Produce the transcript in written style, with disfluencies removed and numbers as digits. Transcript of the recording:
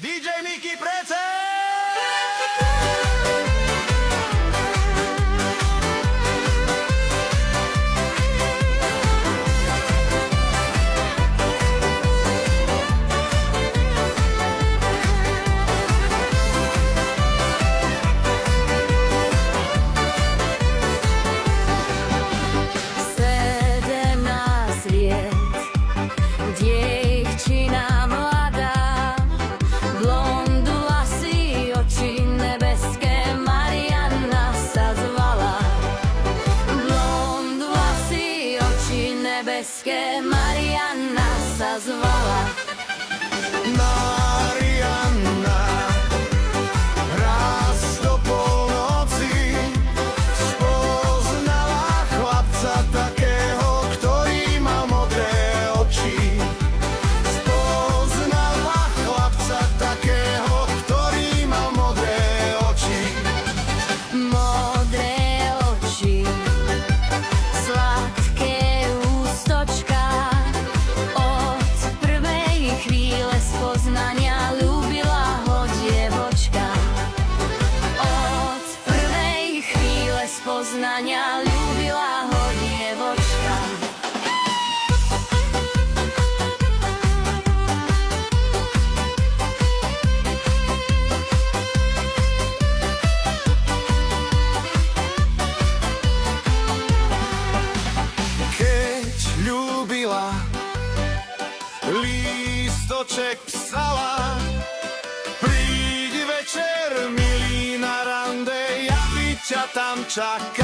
DJ Mickey Prece! Dievčina mladá, blond vlasy, oči nebeské, Marianna sa zvala. Blond vlasy, oči nebeské, Marianna sa zvala. Marianna, raz do polnoci spoznala chlapca takého, ktorý mal modré oči. Spoznala chlapca takého, ktorý mal modré oči. Modré oči, sladké ústočka, od prvej chvíle spoznania ľúbila ho dievočka. Od prvej chvíle spoznania ľúbila ho dievočka. Keď ľúbila, lístoček psala. Príď večer, milý, na rande, ja by ťa tam čakala.